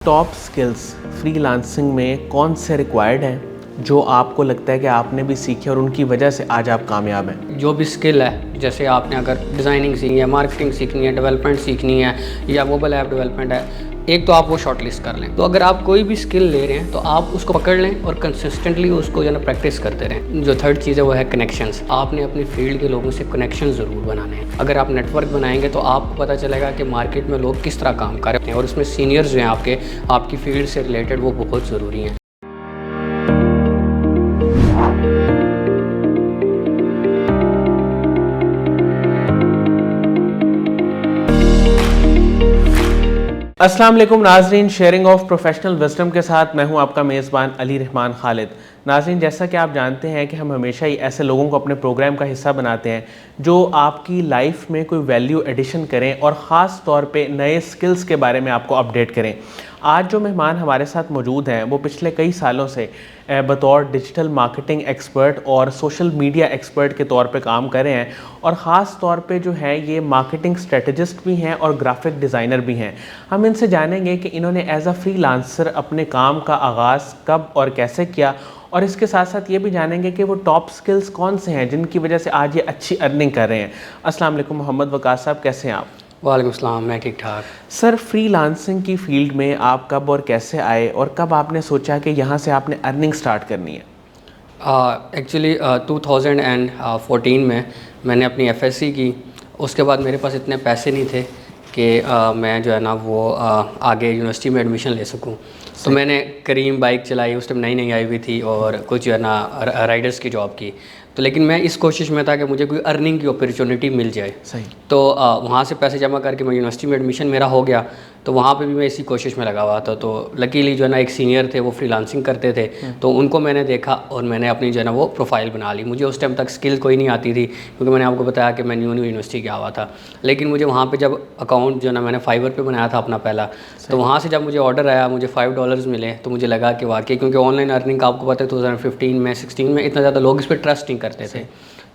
Top skills freelancing में कौन से रिक्वायर्ड हैं जो आपको लगता है कि आपने भी सीखे और उनकी वजह से आज आप कामयाब हैं? जो भी स्किल है, जैसे आपने अगर डिज़ाइनिंग सीखनी है, मार्केटिंग सीखनी है, डेवलपमेंट सीखनी है या मोबाइल ऐप डेवलपमेंट है, एक तो आप वो शॉर्ट लिस्ट कर लें। तो अगर आप कोई भी स्किल ले रहे हैं तो आप उसको पकड़ लें और कंसिस्टेंटली उसको जो है ना प्रैक्टिस करते रहें। जो थर्ड चीज़ है वो है कनेक्शंस। आपने अपनी फील्ड के लोगों से कनेक्शन ज़रूर बनाने हैं। अगर आप नेटवर्क बनाएंगे तो आपको पता चलेगा कि मार्केट में लोग किस तरह काम कर रहे हैं और उसमें सीनियर्स जो हैं आपकी फील्ड से रिलेटेड वो बहुत ज़रूरी हैं। अस्सलाम वालेकुम नाज़रीन, शेयरिंग ऑफ प्रोफेशनल विजडम के साथ मैं हूं आपका मेज़बान अली रहमान खालिद। नाज़रीन, जैसा कि आप जानते हैं कि हम हमेशा ही ऐसे लोगों को अपने प्रोग्राम का हिस्सा बनाते हैं जो आपकी लाइफ में कोई वैल्यू एडिशन करें और ख़ास तौर पे नए स्किल्स के बारे में आपको अपडेट करें। आज जो मेहमान हमारे साथ मौजूद हैं वो पिछले कई सालों से बतौर डिजिटल मार्केटिंग एक्सपर्ट और सोशल मीडिया एक्सपर्ट के तौर पे काम कर रहे हैं और ख़ास तौर पे जो है ये मार्केटिंग स्ट्रेटजिस्ट भी हैं और ग्राफिक डिज़ाइनर भी हैं। हम इनसे जानेंगे कि इन्होंने एज अ फ्रीलांसर अपने काम का आगाज़ कब और कैसे किया और इसके साथ साथ ये भी जानेंगे कि वो टॉप स्किल्स कौन से हैं जिनकी वजह से आज ये अच्छी अर्निंग कर रहे हैं। अस्सलाम वालेकुम मोहम्मद वकास साहब, कैसे हैं आप? वालेकुम सलाम, मैं ठीक ठाक। सर, फ्रीलांसिंग की फील्ड में आप कब और कैसे आए और कब आपने सोचा कि यहाँ से आपने अर्निंग स्टार्ट करनी है? एक्चुअली 2014 में मैंने अपनी एफएससी की। उसके बाद मेरे पास इतने पैसे नहीं थे कि मैं जो है ना वो आगे यूनिवर्सिटी में एडमिशन ले सकूं। तो मैंने करीम बाइक चलाई, उस टाइम नई नई आई हुई थी, और कुछ जो है ना राइडर्स की जॉब की। तो लेकिन मैं इस कोशिश में था कि मुझे कोई अर्निंग की अपॉर्चुनिटी मिल जाए। सही। तो वहाँ से पैसे जमा करके मैं यूनिवर्सिटी में एडमिशन मेरा हो गया। तो वहाँ पे भी मैं इसी कोशिश में लगा हुआ था। तो लकीली जो है ना एक सीनियर थे, वो फ्रीलांसिंग करते थे, तो उनको मैंने देखा और मैंने अपनी जो है ना वो प्रोफाइल बना ली। मुझे उस टाइम तक स्किल कोई नहीं आती थी क्योंकि मैंने आपको बताया कि मैं न्यू यूनिवर्सिटी गया हुआ था। लेकिन मुझे वहाँ पे जब अकाउंट जो है ना मैंने फाइवर पे बनाया था अपना पहला, तो वहाँ से जब मुझे ऑर्डर आया, मुझे $5 मिले, तो मुझे लगा कि वाकई, क्योंकि ऑनलाइन अर्निंग का आपको पता है 2015 में 16 में इतना ज़्यादा लोग इस पर ट्रस्ट नहीं करते थे।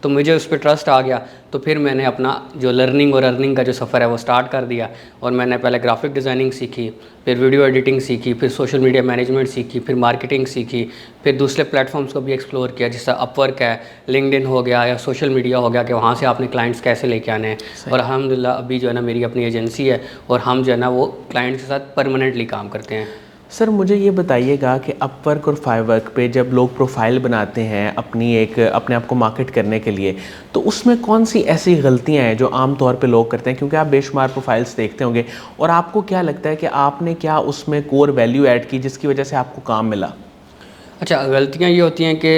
तो मुझे उस पर ट्रस्ट आ गया। तो फिर मैंने अपना जो लर्निंग और अर्निंग का जो सफ़र है वो स्टार्ट कर दिया। और मैंने पहले ग्राफिक डिज़ाइनिंग सीखी, फिर वीडियो एडिटिंग सीखी, फिर सोशल मीडिया मैनेजमेंट सीखी, फिर मार्केटिंग सीखी, फिर दूसरे प्लेटफॉर्म्स को भी एक्सप्लोर किया, जैसे अपवर्क है, लिंक्डइन हो गया या सोशल मीडिया हो गया, कि वहाँ से आपने क्लाइंट्स कैसे लेके आने हैं। और अल्हम्दुलिल्लाह अभी जो है ना मेरी अपनी एजेंसी है और हम जो है ना वो क्लाइंट्स के साथ परमानेंटली काम करते हैं। सर, मुझे ये बताइएगा कि अपवर्क और फाइवर्क पे जब लोग प्रोफाइल बनाते हैं अपने आप को मार्केट करने के लिए, तो उसमें कौन सी ऐसी गलतियां हैं जो आम तौर पे लोग करते हैं? क्योंकि आप बेशुमार प्रोफाइल्स देखते होंगे, और आपको क्या लगता है कि आपने क्या उसमें कोर वैल्यू ऐड की जिसकी वजह से आपको काम मिला? अच्छा, गलतियाँ ये होती हैं कि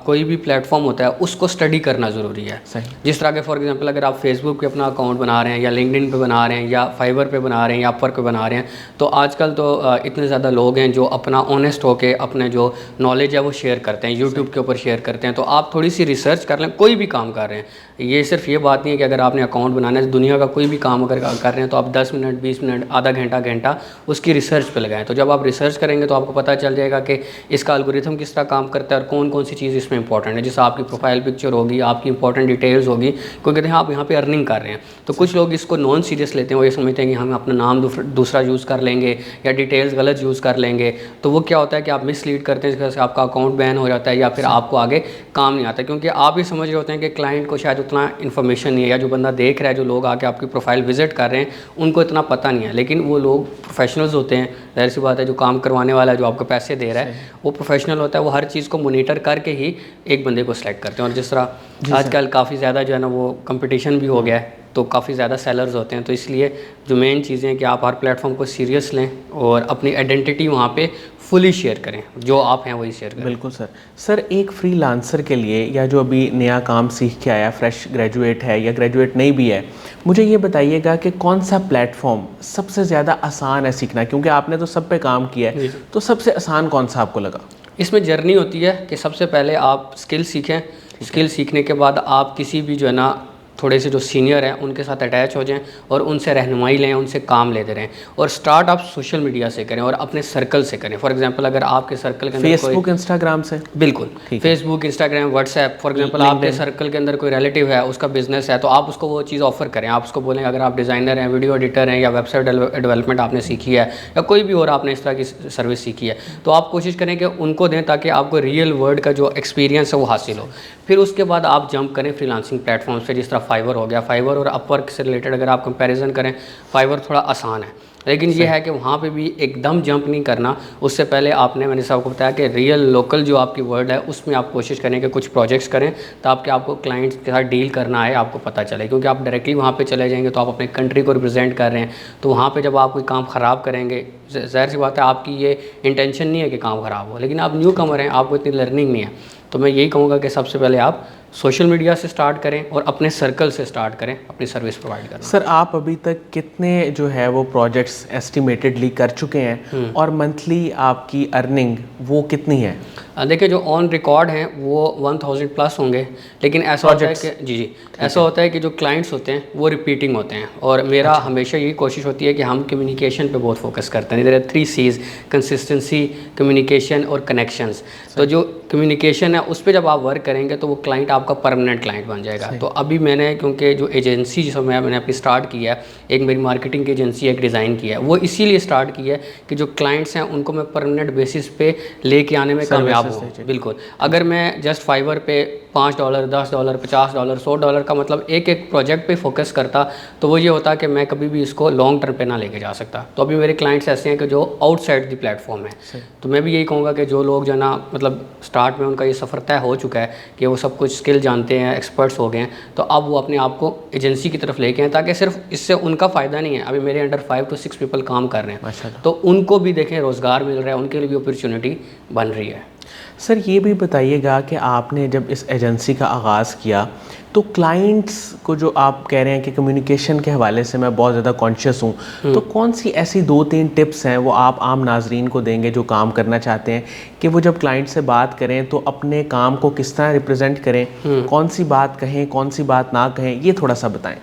कोई भी प्लेटफॉर्म होता है उसको स्टडी करना ज़रूरी है। सही। जिस तरह के फॉर एग्जांपल अगर आप फेसबुक पे अपना अकाउंट बना रहे हैं या लिंक्डइन पे बना रहे हैं या फाइवर पे बना रहे हैं या अपवर्क पे बना रहे हैं, तो आजकल तो इतने ज़्यादा लोग हैं जो अपना ऑनेस्ट होकर अपने जो नॉलेज है वो शेयर करते हैं, यूट्यूब के ऊपर शेयर करते हैं। तो आप थोड़ी सी रिसर्च कर लें, कोई भी काम कर रहे हैं। ये सिर्फ ये बात नहीं है कि अगर आपने अकाउंट बनाना है, दुनिया का कोई भी काम अगर कर रहे हैं तो आप 10 मिनट 20 मिनट आधा घंटा उसकी रिसर्च पे लगाएं। तो जब आप रिसर्च करेंगे तो आपको पता चल जाएगा कि इसका एल्गोरिथम किस तरह काम करता है और कौन कौन सी चीज़ इसमें इंपॉर्टेंट है। जैसे आपकी प्रोफाइल पिक्चर होगी, आपकी इंपॉर्टेंट डिटेल्स होगी, क्योंकि देखिए आप यहाँ पे अर्निंग कर रहे हैं। तो कुछ लोग इसको नॉन सीरियस लेते हैं, वो ये समझते हैं कि हम अपना नाम दूसरा यूज़ कर लेंगे या डिटेल्स गलत यूज़ कर लेंगे। तो वो क्या होता है कि आप मिसलीड करते हैं, जिससे आपका अकाउंट बैन हो जाता है या फिर आपको आगे काम नहीं आता, क्योंकि आप ये समझ रहे होते हैं कि क्लाइंट को शायद उतना इन्फॉर्मेशन नहीं है, या जो बंदा देख रहा है, जो लोग आके आपकी प्रोफाइल विजिट कर रहे हैं, उनको इतना पता नहीं है। लेकिन वो लोग प्रोफेशनल्स होते हैं, जाहिर सी बात है, जो काम करवाने वाला है, जो आपको पैसे दे रहा है, वो प्रोफेशनल होता है। वो हर चीज़ को मोनीटर करके ही एक बंदे को सिलेक्ट करते हैं। और जिस तरह आजकल काफ़ी ज़्यादा जो है ना वो कंपटीशन भी हो गया है, तो काफ़ी ज़्यादा सेलर्स होते हैं। तो इसलिए जो मेन चीज़ें हैं कि आप हर प्लेटफॉर्म को सीरियस लें और अपनी आइडेंटिटी वहाँ पे फुली शेयर करें, जो आप हैं वही शेयर करें। बिल्कुल सर। सर, एक फ्रीलांसर के लिए या जो अभी नया काम सीख के आया, फ्रेश ग्रेजुएट है या ग्रेजुएट नहीं भी है, मुझे ये बताइएगा कि कौन सा प्लेटफॉर्म सबसे ज़्यादा आसान है सीखना? क्योंकि आपने तो सब पे काम किया है, तो सबसे आसान कौन सा आपको लगा? इसमें जर्नी होती है कि सबसे पहले आप स्किल सीखें। स्किल सीखने के बाद आप किसी भी जो है ना थोड़े से जो सीनियर हैं उनके साथ अटैच हो जाएं और उनसे रहनुमाई लें, उनसे काम लेते रहें। और स्टार्ट आप सोशल मीडिया से करें और अपने सर्कल से करें। फॉर एग्जांपल अगर आपके सर्कल के अंदर फेसबुक इंस्टाग्राम से, बिल्कुल Facebook, Instagram, WhatsApp, for example आपके सर्कल के अंदर कोई रिलेटिव है, उसका बिजनेस है, तो आप उसको वो चीज़ ऑफर करें। आप उसको बोलें अगर आप डिज़ाइनर हैं, वीडियो एडिटर हैं, या वेबसाइट डेवलपमेंट आपने सीखी है, या कोई भी और आपने इस तरह की सर्विस सीखी है, तो आप कोशिश करें कि उनको दें ताकि आपको रियल वर्ल्ड का जो एक्सपीरियंस है वो हासिल हो। फिर उसके बाद आप जंप करें फ्रीलांसिंग प्लेटफॉर्म्स पे, जिस तरह फाइवर हो गया। फाइवर और अपवर्क से रिलेटेड अगर आप कंपैरिजन करें, फाइवर थोड़ा आसान है, लेकिन ये है कि वहाँ पे भी एकदम जंप नहीं करना। उससे पहले आपने, मैंने सबको बताया कि रियल लोकल जो आपकी वर्ल्ड है उसमें आप कोशिश करें कि कुछ प्रोजेक्ट्स करें ताकि आपको क्लाइंट्स के साथ डील करना है, आपको पता चले। क्योंकि आप डायरेक्टली वहाँ पे चले जाएंगे तो आप अपने कंट्री को रिप्रेजेंट कर रहे हैं, तो वहाँ पे जब आप कोई काम ख़राब करेंगे, ज़ाहिर सी बात है आपकी ये इंटेंशन नहीं है कि काम ख़राब हो, लेकिन आप न्यू कमर हैं, आपको इतनी लर्निंग नहीं है। तो मैं यही कहूँगा कि सबसे पहले आप सोशल मीडिया से स्टार्ट करें और अपने सर्कल से स्टार्ट करें अपनी सर्विस प्रोवाइड करना। सर आप अभी तक कितने जो है वो प्रोजेक्ट्स एस्टिमेटेडली कर चुके हैं और मंथली आपकी अर्निंग वो कितनी है? देखिए जो ऑन रिकॉर्ड हैं वो 1000 प्लस होंगे, लेकिन ऐसा होता है कि जी ऐसा होता है कि जो क्लाइंट्स होते हैं वो रिपीटिंग होते हैं। और मेरा हमेशा यही कोशिश होती है कि हम कम्युनिकेशन पे बहुत फोकस करते हैं। There are 3 C's: consistency, communication और कनेक्शंस। तो जो कम्युनिकेशन है उस पर जब आप वर्क करेंगे तो वो क्लाइंट आपका परमानेंट क्लाइंट बन जाएगा। तो अभी मैंने, क्योंकि जो एजेंसी जिसमें मैंने अपनी स्टार्ट की है, एक मेरी मार्केटिंग की एजेंसी एक डिज़ाइन की है, वो इसीलिए स्टार्ट की है कि जो क्लाइंट्स हैं उनको मैं परमानेंट बेसिस पे लेके आने में कामयाब हूँ। बिल्कुल, अगर मैं जस्ट फाइवर पे $5, $10, $50, $100 का मतलब एक प्रोजेक्ट पे फोकस करता तो वो ये होता कि मैं कभी भी इसको लॉन्ग टर्म पे ना लेके जा सकता। तो अभी मेरे क्लाइंट्स ऐसे हैं कि जो आउटसाइड द प्लेटफॉर्म है। तो मैं भी यही कहूँगा कि जो लोग जो ना मतलब स्टार्ट में उनका ये सफ़र तय हो चुका है कि वो सब कुछ स्किल जानते हैं, एक्सपर्ट्स हो गए हैं, तो अब वो अपने आप को एजेंसी की तरफ लेके आएँ, ताकि सिर्फ इससे उनका फ़ायदा नहीं है। अभी मेरे अंडर 5 to 6 पीपल काम कर रहे हैं, तो उनको भी देखें रोज़गार मिल रहा है, उनके लिए भी अपॉर्चुनिटी बन रही है। सर ये भी बताइएगा कि आपने जब इस एजेंसी का आगाज़ किया तो क्लाइंट्स को, जो आप कह रहे हैं कि कम्युनिकेशन के हवाले से मैं बहुत ज़्यादा कॉन्शियस हूँ, तो कौन सी ऐसी 2-3 टिप्स हैं वो आप आम नाजरीन को देंगे जो काम करना चाहते हैं कि वो जब क्लाइंट से बात करें तो अपने काम को किस तरह रिप्रेजेंट करें, कौन सी बात कहें, कौन सी बात ना कहें, ये थोड़ा सा बताएं।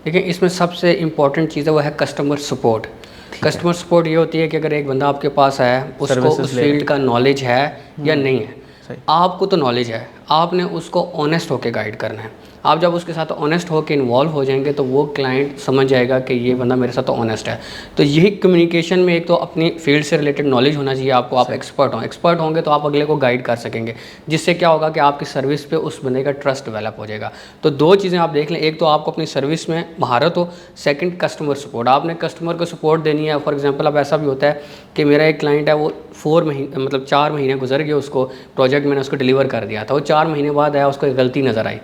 देखिए इसमें सबसे इम्पॉर्टेंट चीज़ है वो है कस्टमर सपोर्ट। कस्टमर सपोर्ट ये होती है कि अगर एक बंदा आपके पास है, उसको उस फील्ड का नॉलेज है या नहीं है, आपको तो नॉलेज है, आपने उसको ऑनेस्ट होकर गाइड करना है। आप जब उसके साथ ऑनेस्ट होकर इन्वॉल्व हो जाएंगे तो वो क्लाइंट समझ जाएगा कि ये बंदा मेरे साथ तो ऑनेस्ट है। तो यही कम्युनिकेशन में एक तो अपनी फील्ड से रिलेटेड नॉलेज होना चाहिए आपको, आप एक्सपर्ट होंगे तो आप अगले को गाइड कर सकेंगे, जिससे क्या होगा कि आपकी सर्विस पे उस बंदे का ट्रस्ट डेवलप हो जाएगा। तो 2 चीज़ें आप देख लें, एक तो आपको अपनी सर्विस में महारत हो, सेकंड कस्टमर सपोर्ट। आपने कस्टमर को सपोर्ट देनी है। फॉर एग्जांपल अब ऐसा भी होता है कि मेरा एक क्लाइंट है, वो 4 महीने गुजर गए, उसको प्रोजेक्ट मैंने उसको डिलीवर कर दिया था, वो 4 महीने बाद आया, उसको एक गलती नज़र आई।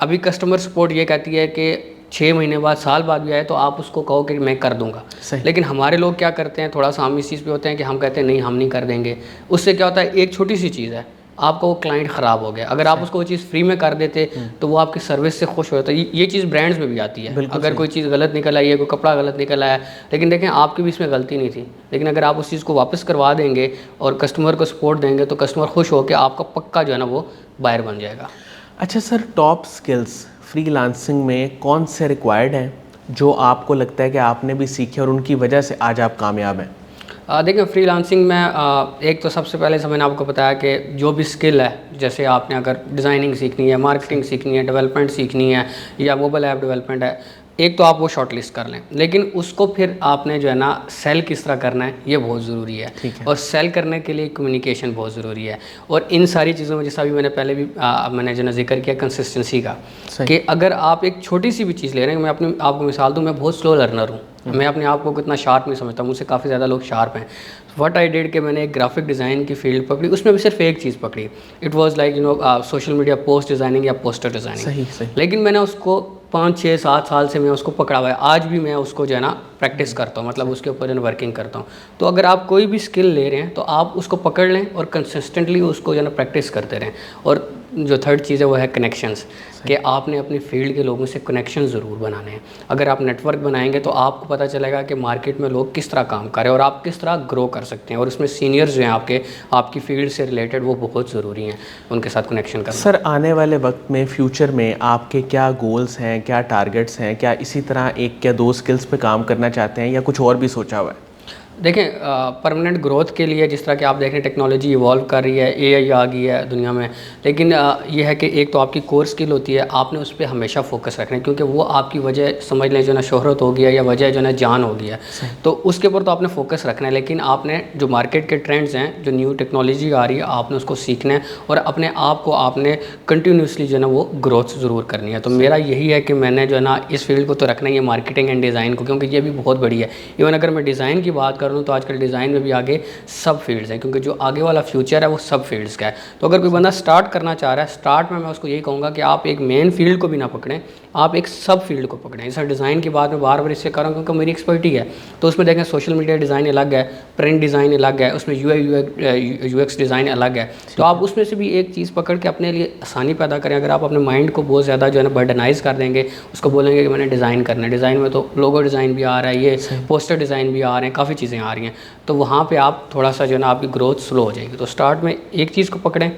अभी कस्टमर सपोर्ट ये कहती है कि 6 महीने बाद, साल बाद भी आए तो आप उसको कहो कि मैं कर दूंगा। लेकिन हमारे लोग क्या करते हैं, थोड़ा सा हम इस चीज़ पे होते हैं कि हम कहते हैं नहीं हम नहीं कर देंगे। उससे क्या होता है, एक छोटी सी चीज़ है, आपका वो क्लाइंट ख़राब हो गया। अगर आप उसको वो चीज़ फ्री में कर देते तो वो आपकी सर्विस से खुश हो जाता है। ये चीज़ ब्रांड्स में भी आती है। अगर कोई चीज़ गलत निकल आई है, कोई कपड़ा गलत निकल आया, लेकिन देखें आपकी भी इसमें गलती नहीं थी, लेकिन अगर आप उस चीज़ को वापस करवा देंगे और कस्टमर को सपोर्ट देंगे तो कस्टमर खुश होकर आपका पक्का जो है ना वो बायर बन जाएगा। अच्छा सर, टॉप स्किल्स फ्रीलांसिंग में कौन से रिक्वायर्ड हैं जो आपको लगता है कि आपने भी सीखे और उनकी वजह से आज आप कामयाब हैं? देखिए फ्रीलांसिंग में एक तो सबसे पहले से मैंने आपको बताया कि जो भी स्किल है, जैसे आपने अगर डिज़ाइनिंग सीखनी है, मार्केटिंग सीखनी है, डेवलपमेंट सीखनी है या मोबाइल ऐप डेवलपमेंट है, एक तो आप वो शॉर्ट लिस्ट कर लें, लेकिन उसको फिर आपने जो है ना सेल किस तरह करना है ये बहुत ज़रूरी है। और सेल करने के लिए कम्युनिकेशन बहुत ज़रूरी है। और इन सारी चीज़ों में जैसा भी मैंने पहले भी मैंने जो ना जिक्र किया कंसिस्टेंसी का, कि अगर आप एक छोटी सी भी चीज़ ले रहे हैं, मैं अपनी आपको मिसाल दूँ, मैं बहुत स्लो लर्नर हूँ, मैं अपने आप को कितना शार्प नहीं समझता, मुझसे काफ़ी ज़्यादा लोग शार्प हैं। व्हाट आई डिड कि मैंने एक ग्राफिक डिज़ाइन की फील्ड पकड़ी, उसमें भी सिर्फ एक चीज़ पकड़ी, it was like social media post designing या पोस्टर डिज़ाइनिंग। सही। लेकिन मैंने उसको 5, 6, 7 साल से मैं उसको पकड़ा हुआ है, आज भी मैं उसको जो है ना प्रैक्टिस करता हूँ, मतलब उसके ऊपर जो है वर्किंग करता हूँ। तो अगर आप कोई भी स्किल ले रहे हैं तो आप उसको पकड़ लें और कंसिस्टेंटली उसको जो है प्रैक्टिस करते रहें। और जो थर्ड चीज़ है वो है कनेक्शंस, कि आपने अपनी फील्ड के लोगों से कनेक्शन ज़रूर बनाने हैं। अगर आप नेटवर्क बनाएंगे तो आपको पता चलेगा कि मार्केट में लोग किस तरह काम कर रहे हैं और आप किस तरह ग्रो कर सकते हैं। और उसमें सीनियर्स जो हैं आपकी फील्ड से रिलेटेड, वो बहुत ज़रूरी हैं, उनके साथ कनेक्शन करना। सर, आने वाले वक्त में फ्यूचर में आपके क्या गोल्स हैं, क्या टारगेट्स हैं? क्या इसी तरह एक या दो स्किल्स पे काम करना चाहते हैं या कुछ और भी सोचा हुआ है? देखें, परमानेंट ग्रोथ के लिए जिस तरह कि आप देख रहे हैं टेक्नोलॉजी इवॉल्व कर रही है, एआई आ गई है दुनिया में, लेकिन ये है कि एक तो आपकी कोर स्किल होती है, आपने उस पर हमेशा फोकस रखना है, क्योंकि वो आपकी वजह समझ लें जो ना शोहरत हो गया या वजह जो ना जान हो गया, तो उसके ऊपर तो आपने फोकस रखना है। लेकिन आपने जो मार्केट के ट्रेंड्स हैं, जो न्यू टेक्नोलॉजी आ रही है, आपने उसको सीखना है और अपने आप को आपने कंटिन्यूसली जो है ना वो ग्रोथ ज़रूर करनी है। तो मेरा यही है कि मैंने जो है ना इस फील्ड को तो रखना ही है, मार्केटिंग एंड डिज़ाइन को, क्योंकि ये भी बहुत बड़ी है। इवन अगर मैं डिज़ाइन की बात करूँ तो आजकल डिज़ाइन में भी आगे सब फील्ड्स हैं, क्योंकि जो आगे वाला फ्यूचर है वो सब फील्ड्स का है। तो अगर कोई बंदा स्टार्ट करना चाह रहा है, स्टार्ट में मैं उसको यही कहूँगा कि आप एक मेन फील्ड को भी ना पकड़ें, आप एक सब फील्ड को पकड़ें। इस डिज़ाइन की बात मैं बार बार इससे कर रहा हूँ क्योंकि मेरी एक्सपर्टी है। तो उसमें देखें, सोशल मीडिया डिज़ाइन अलग है, प्रिंट डिज़ाइन अलग है, उसमें यूएक्स डिज़ाइन अलग है। तो आप उसमें से भी एक चीज़ पकड़ के अपने लिए आसानी पैदा करें। अगर आप अपने माइंड को बहुत ज़्यादा जो है ना बर्डनाइज कर देंगे, उसको बोलेंगे कि मैंने डिज़ाइन करना है, डिज़ाइन में तो लोगो डिज़ाइन भी आ रहा है, ये पोस्टर डिज़ाइन भी आ रहे हैं, काफ़ी चीज़ें आ रही हैं, तो वहाँ पे आप थोड़ा सा जो है ना आपकी ग्रोथ स्लो हो जाएगी। तो स्टार्ट में एक चीज़ को पकड़ें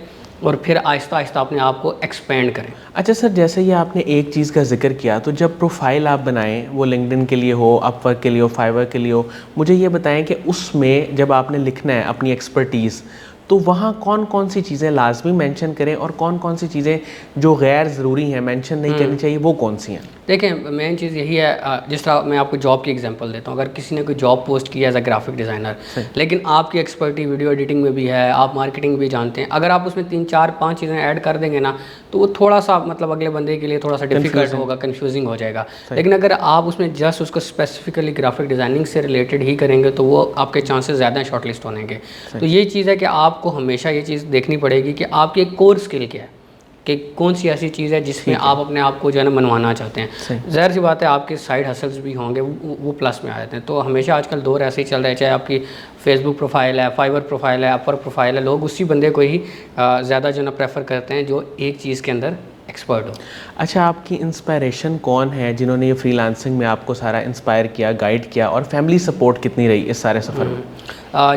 और फिर आहिस्ता आहिस्ता अपने आप को एक्सपेंड करें। अच्छा सर, जैसे ये आपने एक चीज़ का जिक्र किया, तो जब प्रोफाइल आप बनाएं, वो लिंक्डइन के लिए हो, अपवर्क के लिए हो, फाइवर के लिए हो, मुझे ये बताएं कि उसमें जब आपने लिखना है अपनी एक्सपर्टीज़, तो वहाँ कौन कौन सी चीज़ें लाजमी मेंशन करें और कौन कौन सी चीज़ें जो गैर ज़रूरी हैं, मेंशन नहीं करनी चाहिए, वो कौन सी हैं? देखें, मेन चीज़ यही है, जिस तरह मैं आपको जॉब की एग्जांपल देता हूँ। अगर किसी ने कोई जॉब पोस्ट किया एज अ ग्राफिक डिज़ाइनर, लेकिन आपकी एक्सपर्टी वीडियो एडिटिंग में भी है, आप मार्केटिंग भी जानते हैं, अगर आप उसमें 3 4 5 चीज़ें ऐड कर देंगे ना, तो वो थोड़ा सा मतलब अगले बंदे के लिए थोड़ा सा डिफिकल्ट होगा, कन्फ्यूजिंग हो जाएगा। लेकिन अगर आप उसमें जस्ट उसको स्पेसिफिकली ग्राफिक डिज़ाइनिंग से रिलेटेड ही करेंगे, तो वो आपके चांसेस ज़्यादा हैं शॉर्टलिस्ट होने के। तो ये चीज़ है कि आपको हमेशा ये चीज़ देखनी पड़ेगी कि आपकी एक कोर स्किल क्या है, कि कौन सी ऐसी चीज़ है जिसमें आप अपने आप को जो है ना मनवाना चाहते हैं। ज़ाहिर सी बात है, आपके साइड हसल्स भी होंगे, वो प्लस में आ जाते हैं। तो हमेशा आजकल दौर ऐसे ही चल रहा है, चाहे आपकी फेसबुक प्रोफाइल है, फाइवर प्रोफाइल है, अपवर्क प्रोफाइल है, लोग उसी बंदे को ही ज़्यादा जो है ना प्रेफर करते हैं जो एक चीज़ के अंदर एक्सपर्ट हो। अच्छा, आपकी इंस्पायरेशन कौन है जिन्होंने ये फ्रीलांसिंग में आपको सारा इंस्पायर किया, गाइड किया, और फैमिली सपोर्ट कितनी रही इस सारे सफ़र में?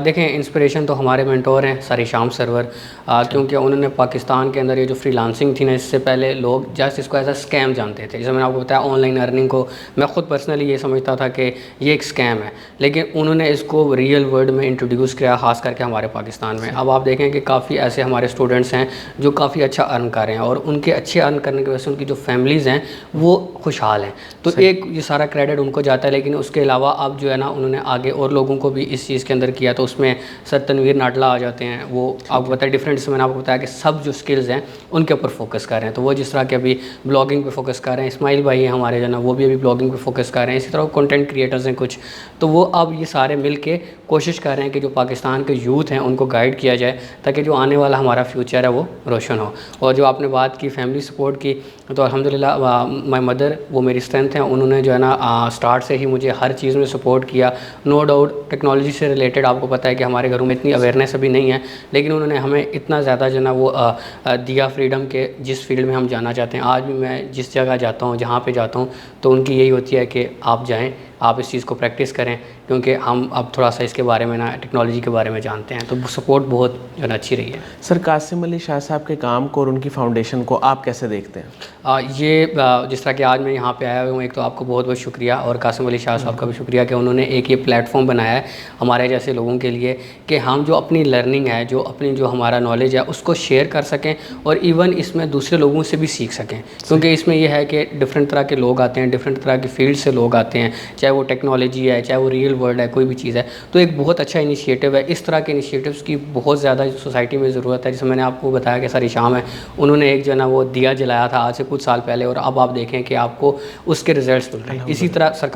देखें, इंस्पिरेशन तो हमारे मेंटोर हैं सारिशाम सरवर, क्योंकि उन्होंने पाकिस्तान के अंदर ये जो फ्रीलांसिंग थी ना, इससे पहले लोग जस्ट इसको एज अ स्कैम जानते थे। जैसे मैंने आपको बताया, ऑनलाइन अर्निंग को मैं ख़ुद पर्सनली ये समझता था कि ये एक स्कैम है, लेकिन उन्होंने इसको रियल वर्ल्ड में इंट्रोड्यूस किया, ख़ास करके हमारे पाकिस्तान में। अब आप देखें कि काफ़ी ऐसे हमारे स्टूडेंट्स हैं जो काफ़ी अच्छा अर्न कर रहे हैं, और उनके अच्छे अर्न करने की वजह से उनकी जो फैमिलीज़ हैं वो खुशहाल हैं। तो एक ये सारा क्रेडिट उनको जाता है, लेकिन उसके अलावा अब जो है ना उन्होंने आगे और लोगों को भी इस चीज़ के अंदर किया। तो उसमें सर तनवीर नाटला आ जाते हैं, वो आपको बताया डिफरेंट से, मैंने आपको बताया कि सब जो स्किल्स हैं उनके ऊपर फोकस कर रहे हैं। तो वो जिस तरह के अभी ब्लॉगिंग पे फोकस कर रहे हैं, इस्माइल भाई हैं हमारे जो ना, वो भी अभी ब्लॉगिंग पे फोकस कर रहे हैं। इसी तरह कंटेंट क्रिएटर्स हैं कुछ, तो वो अब ये सारे मिल के कोशिश कर रहे हैं कि जो पाकिस्तान के यूथ हैं उनको गाइड किया जाए, ताकि जो आने वाला हमारा फ्यूचर है वो रोशन हो। और जो आपने बात की फैमिली सपोर्ट की, तो अल्हम्दुलिल्लाह माय मदर वो मेरी स्ट्रेंथ है। उन्होंने जो है ना स्टार्ट से ही मुझे हर चीज़ में सपोर्ट किया। नो डाउट टेक्नोलॉजी से रिलेटेड आपको पता है कि हमारे घरों में इतनी अवेयरनेस अभी नहीं है, लेकिन उन्होंने हमें इतना ज़्यादा जो ना वो दिया फ्रीडम के जिस फील्ड में हम जाना चाहते हैं। आज भी मैं जिस जगह जाता हूँ, जहाँ पे जाता हूँ, तो उनकी यही होती है कि आप जाएँ, आप इस चीज़ को प्रैक्टिस करें, क्योंकि हम अब थोड़ा सा इसके बारे में ना टेक्नोलॉजी के बारे में जानते हैं। तो सपोर्ट बहुत जो है अच्छी रही है। सर, कासिम अली शाह साहब के काम को और उनकी फाउंडेशन को आप कैसे देखते हैं? जिस तरह कि आज मैं यहाँ पे आया हुआ हूँ, एक तो आपको बहुत बहुत शुक्रिया, और कासिम अली शाह साहब का भी शुक्रिया कि उन्होंने एक ये प्लेटफॉर्म बनाया है हमारे जैसे लोगों के लिए, कि हम जो अपनी लर्निंग है, जो हमारा नॉलेज है, उसको शेयर कर सकें, और इवन इसमें दूसरे लोगों से भी सीख सकें। क्योंकि इसमें यह है कि डिफरेंट तरह के लोग आते हैं, डिफरेंट तरह की फील्ड से लोग आते हैं, चाहे वो टेक्नोलॉजी है, चाहे वो रियल वर्ल्ड है, कोई भी चीज़ है। तो एक बहुत अच्छा इनिशिएटिव है। इस तरह के इनिशिएटिव्स की बहुत ज़्यादा सोसाइटी में ज़रूरत है। जैसे मैंने आपको बताया कि सारिशाम है, उन्होंने एक जो है ना वो दिया जलाया था आज से कुछ साल पहले, और अब आप देखें कि आपको उसके रिजल्ट्स मिल रहे हैं। इसी तरह सर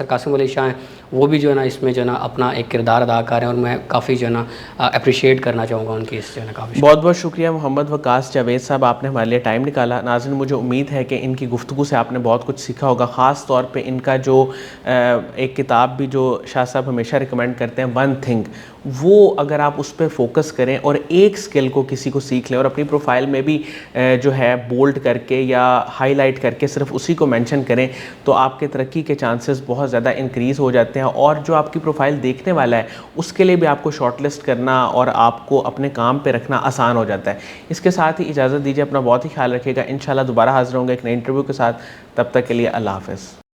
कासिम अली शाह हैं, वो भी जो है ना इसमें जो है ना अपना एक किरदार अदा कर रहे हैं, और मैं काफ़ी जो है ना अप्रिशिएट करना चाहूँगा उनकी इस जो है ना काफ़ी। बहुत बहुत शुक्रिया मोहम्मद वकास जावेद साहब, आपने हमारे लिए टाइम निकाला। नाज़रीन, मुझे उम्मीद है कि इनकी गुफ्तगू से आपने बहुत कुछ सीखा होगा, ख़ास तौर पे इनका जो एक किताब भी जो शाह साहब हमेशा रिकमेंड करते हैं, वन थिंग, वो अगर आप उस पर फोकस करें और एक स्किल को किसी को सीख लें और अपनी प्रोफाइल में भी जो है बोल्ड करके या हाईलाइट करके सिर्फ उसी को मेंशन करें, तो आपके तरक्की के चांसेस बहुत ज़्यादा इंक्रीज़ हो जाते हैं। और जो आपकी प्रोफाइल देखने वाला है उसके लिए भी आपको शॉर्टलिस्ट करना और आपको अपने काम पे रखना आसान हो जाता है। इसके साथ ही इजाज़त दीजिए, अपना बहुत ही ख्याल रखिएगा। इंशाल्लाह दोबारा हाज़िर होंगे एक नए इंटरव्यू के साथ। तब तक के लिए अल्लाह हाफ़िज़।